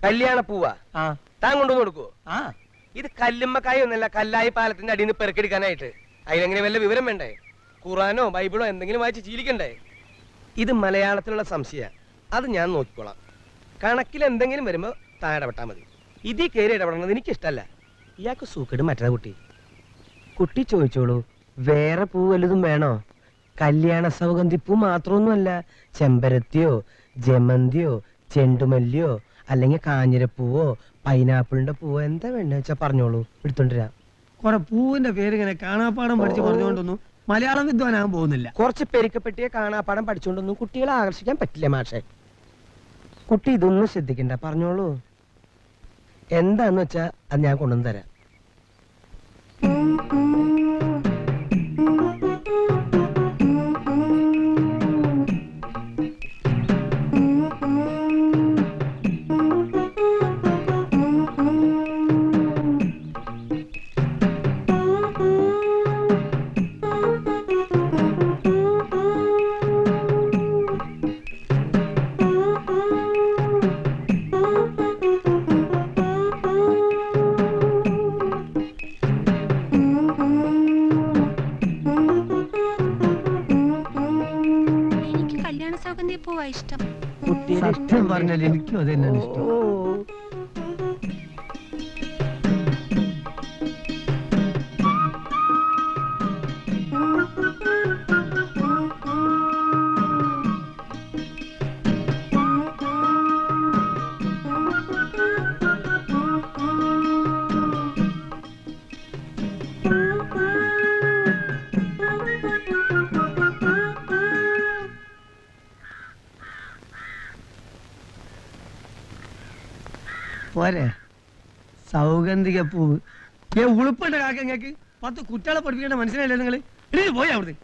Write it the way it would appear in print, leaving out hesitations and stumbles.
കല്യാണ പൂവാ താൻ കൊണ്ടുവന്ന് കൊടുക്കുവോ? ഇത് കല്ലുമ്മക്കായ ഒന്നല്ല, കല്ലായി പാലത്തിന്റെ അടിയിൽ നിന്ന് പെറുക്കെടുക്കാനായിട്ട്. അതിലെങ്ങനെ വല്ല വിവരം വേണ്ടേ? ഖുറാനോ ബൈബിളോ എന്തെങ്കിലും വായിച്ച് ശീലിക്കണ്ടേ? ഇത് മലയാളത്തിലുള്ള സംശയ, അത് ഞാൻ നോക്കിക്കോളാം. കണക്കിൽ എന്തെങ്കിലും വരുമ്പോ താൻ ഇടപെട്ടാ മതി. ഇതിൽ കയറി ഇടപെടണത് എനിക്കിഷ്ടല്ല. ഇയാൾക്ക് സൂക്കേട് മറ്റേ കുട്ടി. കുട്ടി ചോദിച്ചോളൂ, വേറെ പൂ വല്ലതും വേണോ? കല്യാണ സൗഗന്ധിപ്പൂ മാത്രമൊന്നുമല്ല, ചെമ്പരത്തിയോ ജമന്തിയോ ചെണ്ടുമല്ലിയോ അല്ലെങ്കിൽ കാഞ്ഞിരപ്പൂവോ പൈനാപ്പിളിന്റെ പൂവോ എന്താ വേണ്ട വെച്ചാ പറഞ്ഞോളൂ, എടുത്തോണ്ടിരാ. കുറെ പൂവിന്റെ പേര് ഇങ്ങനെ കാണാപ്പാടം പഠിച്ച് പറഞ്ഞുകൊണ്ടൊന്നും മലയാളം വിദ്വാനാകാൻ പോകുന്നില്ല. കുറച്ച് പെരുക്കപ്പെട്ടിയ കാണാപ്പാടം പഠിച്ചുകൊണ്ടൊന്നും കുട്ടികളെ ആകർഷിക്കാൻ പറ്റില്ല മാഷെ. കുട്ടി ഇതൊന്നും ശ്രദ്ധിക്കണ്ട, പറഞ്ഞോളൂ. എന്താന്ന് വെച്ചാ അത് ഞാൻ കൊണ്ടുവന്ന് തരാം. സത്യം പറഞ്ഞാൽ എനിക്കും അത് തന്നെയാണ് ഇഷ്ടം. പോരെ സൗഗന്ധിക പൂവ്. ഉളുപ്പുണ്ട് കാക്കങ്ങൾക്ക്. 10 കുട്ടികളെ പഠിപ്പിക്കേണ്ട മനസ്സിലായില്ലേ നിങ്ങൾ? പോയി അവിടുന്ന്.